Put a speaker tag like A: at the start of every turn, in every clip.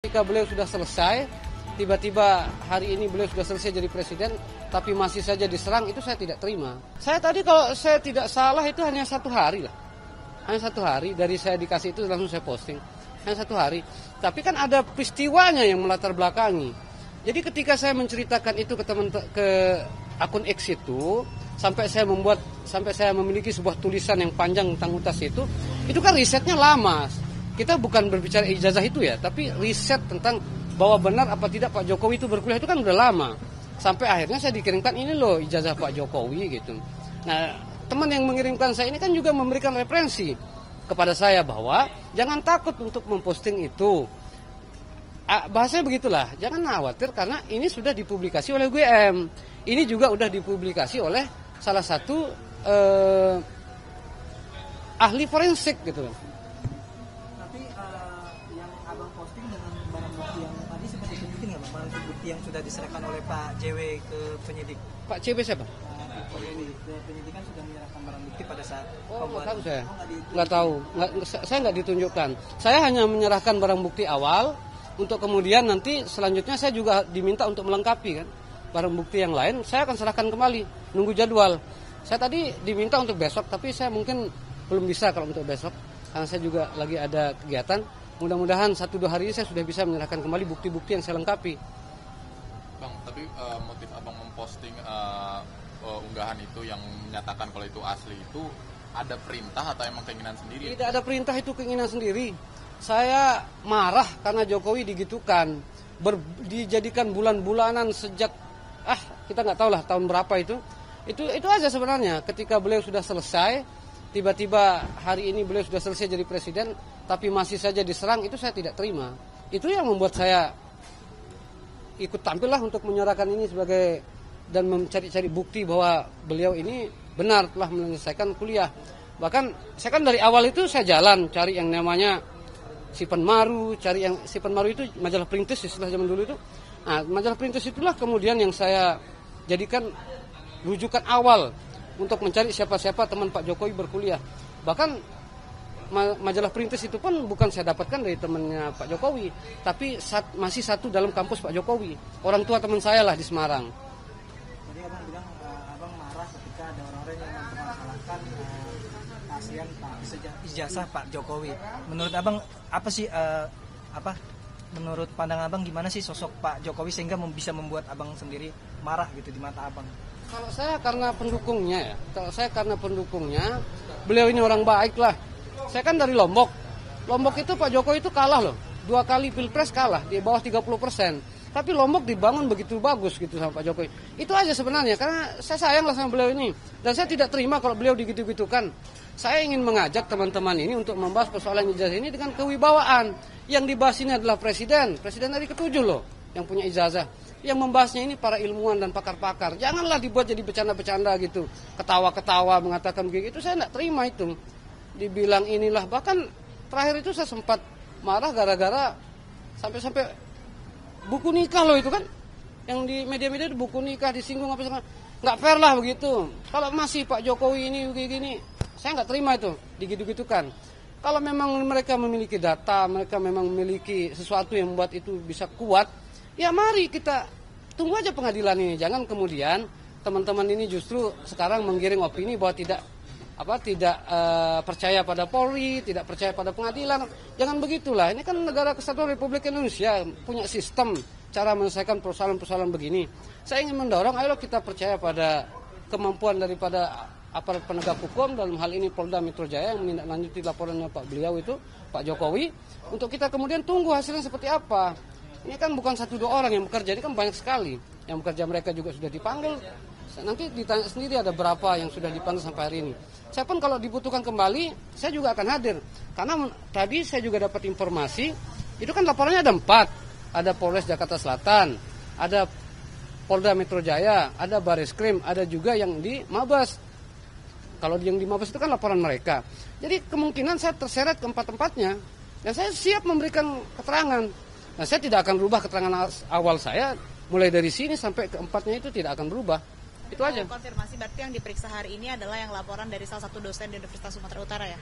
A: ketika beliau sudah selesai, tiba-tiba hari ini beliau sudah selesai jadi presiden, tapi masih saja diserang, itu saya tidak terima. Saya tadi kalau saya tidak salah itu hanya 1 hari lah. Hanya 1 hari dari saya dikasih itu langsung saya posting. Hanya 1 hari. Tapi kan ada peristiwanya yang melatar belakangi. Jadi ketika saya menceritakan itu ke akun X itu, sampai saya memiliki sebuah tulisan yang panjang tentang UTAS itu kan risetnya lama. Kita bukan berbicara ijazah itu ya, tapi riset tentang bahwa benar apa tidak Pak Jokowi itu berkuliah itu kan udah lama. Sampai akhirnya saya dikirimkan ini loh ijazah Pak Jokowi gitu. Nah, teman yang mengirimkan saya ini kan juga memberikan referensi kepada saya bahwa jangan takut untuk memposting itu. Bahasanya begitulah, jangan khawatir karena ini sudah dipublikasi oleh UGM. Ini juga sudah dipublikasi oleh salah satu ahli forensik gitu.
B: Tapi yang abang posting dengan barang bukti yang tadi seperti tunjukin nggak bang? Barang bukti yang sudah diserahkan oleh Pak JW ke penyidik.
A: Pak JW siapa?
B: Pak JW ke penyidikan sudah menyerahkan barang bukti pada saat
A: nggak tahu saya. Nggak tahu. Saya nggak ditunjukkan. Saya hanya menyerahkan barang bukti awal. Untuk kemudian nanti selanjutnya saya juga diminta untuk melengkapi kan barang bukti yang lain, saya akan serahkan kembali, nunggu jadwal. Saya tadi diminta untuk besok, tapi saya mungkin belum bisa kalau untuk besok, karena saya juga lagi ada kegiatan. Mudah-mudahan 1-2 hari ini saya sudah bisa menyerahkan kembali bukti-bukti yang saya lengkapi.
C: Bang, tapi motif abang memposting unggahan itu yang menyatakan kalau itu asli itu ada perintah atau emang keinginan sendiri?
A: Tidak ada perintah, itu keinginan sendiri. Saya marah karena Jokowi digitukan, dijadikan bulan-bulanan sejak kita nggak tahu lah tahun berapa itu aja sebenarnya. Ketika beliau sudah selesai, tiba-tiba hari ini beliau sudah selesai jadi presiden, tapi masih saja diserang, itu saya tidak terima. Itu yang membuat saya ikut tampil lah untuk menyuarakan ini sebagai dan mencari-cari bukti bahwa beliau ini benar telah menyelesaikan kuliah. Bahkan saya kan dari awal itu saya jalan cari yang namanya Sipan Maru, cari yang Sipan Maru itu majalah Perintis istilah zaman dulu itu. Nah, majalah Perintis itulah kemudian yang saya jadikan rujukan awal untuk mencari siapa-siapa teman Pak Jokowi berkuliah. Bahkan majalah Perintis itu pun bukan saya dapatkan dari temannya Pak Jokowi, tapi masih satu dalam kampus Pak Jokowi. Orang tua teman saya lah di Semarang.
B: Jadi abang bilang abang marah ketika ada orang-orang yang mempermasalahkan keaslian ijazah Pak Jokowi. Menurut abang apa sih menurut pandangan abang gimana sih sosok Pak Jokowi sehingga bisa membuat abang sendiri marah gitu di mata abang?
A: Kalau saya karena pendukungnya, beliau ini orang baik lah. Saya kan dari Lombok. Lombok itu Pak Jokowi itu kalah loh. 2 kali pilpres kalah di bawah 30%. Tapi Lombok dibangun begitu bagus gitu sama Pak Jokowi. Itu aja sebenarnya karena saya sayang lah sama beliau ini. Dan saya tidak terima kalau beliau digitu-gitukan. Saya ingin mengajak teman-teman ini untuk membahas persoalan ijazah ini dengan kewibawaan. Yang dibahas ini adalah presiden dari ke-7 loh yang punya ijazah. Yang membahasnya ini para ilmuwan dan pakar-pakar. Janganlah dibuat jadi bercanda-bercanda gitu. Ketawa-ketawa mengatakan begitu. Itu saya tidak terima itu. Dibilang inilah, bahkan terakhir itu saya sempat marah gara-gara sampai buku nikah loh itu kan. Yang di media-media itu buku nikah disinggung apa segala. Nggak fair lah begitu. Kalau masih Pak Jokowi ini begini, saya nggak terima itu digitu-gitukan. Kalau memang mereka memiliki data, mereka memang memiliki sesuatu yang membuat itu bisa kuat, ya mari kita tunggu aja pengadilan ini. Jangan kemudian teman-teman ini justru sekarang menggiring opini bahwa tidak percaya pada Polri, tidak percaya pada pengadilan. Jangan begitulah. Ini kan negara kesatuan Republik Indonesia, punya sistem cara menyelesaikan persoalan-persoalan begini. Saya ingin mendorong, ayo kita percaya pada kemampuan daripada aparat penegak hukum, dalam hal ini Polda Metro Jaya yang menindaklanjuti laporannya Pak beliau itu, Pak Jokowi, untuk kita kemudian tunggu hasilnya seperti apa. Ini kan bukan 1-2 orang yang bekerja, ini kan banyak sekali. Yang bekerja mereka juga sudah dipanggil. Nanti ditanya sendiri ada berapa yang sudah dipanggil sampai hari ini. Saya pun kalau dibutuhkan kembali, saya juga akan hadir. Karena tadi saya juga dapat informasi, itu kan laporannya ada 4. Ada Polres Jakarta Selatan, ada Polda Metro Jaya, ada Bareskrim, ada juga yang di Mabes. Kalau yang di Mabes itu kan laporan mereka. Jadi kemungkinan saya terseret ke 4 tempatnya. Dan saya siap memberikan keterangan. Nah, saya tidak akan berubah keterangan awal saya. Mulai dari sini sampai ke 4-nya itu tidak akan berubah. Itu aja.
D: Konfirmasi berarti yang diperiksa hari ini adalah yang laporan dari salah satu dosen di Universitas Sumatera Utara ya?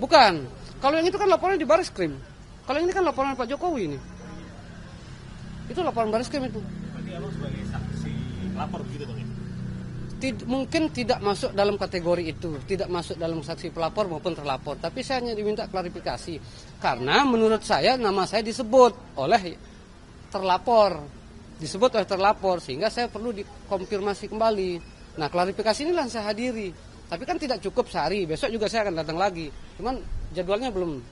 A: Bukan. Kalau yang itu kan laporan di Bareskrim. Kalau ini kan laporan Pak Jokowi ini. Itu laporan baris krim itu.
E: Berarti abang sebagai saksi lapor begitu bang ya?
A: Mungkin tidak masuk dalam kategori itu, tidak masuk dalam saksi pelapor maupun terlapor. Tapi saya hanya diminta klarifikasi karena menurut saya nama saya disebut oleh terlapor, sehingga saya perlu dikonfirmasi kembali. Nah, klarifikasi inilah saya hadiri. Tapi kan tidak cukup sehari, besok juga saya akan datang lagi. Cuman jadwalnya belum.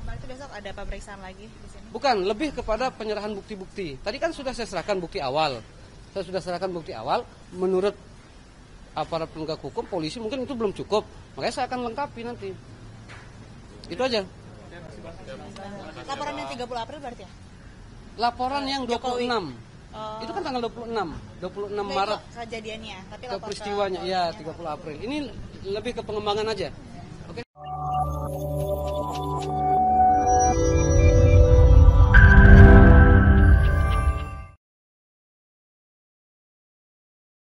D: Berarti besok ada pemeriksaan lagi di sini?
A: Bukan, lebih kepada penyerahan bukti-bukti. Tadi kan sudah saya serahkan bukti awal. Menurut aparat penegak hukum, polisi mungkin itu belum cukup. Makanya saya akan lengkapi nanti. Itu aja.
D: Laporan yang 30 April berarti ya?
A: Laporan yang 26.
D: Oh.
A: Itu kan tanggal 26
D: Nggak,
A: Maret
D: itu kejadiannya, tapi
A: ke
D: lapor
A: peristiwanya. Iya, 30 April. Ini lebih ke pengembangan aja.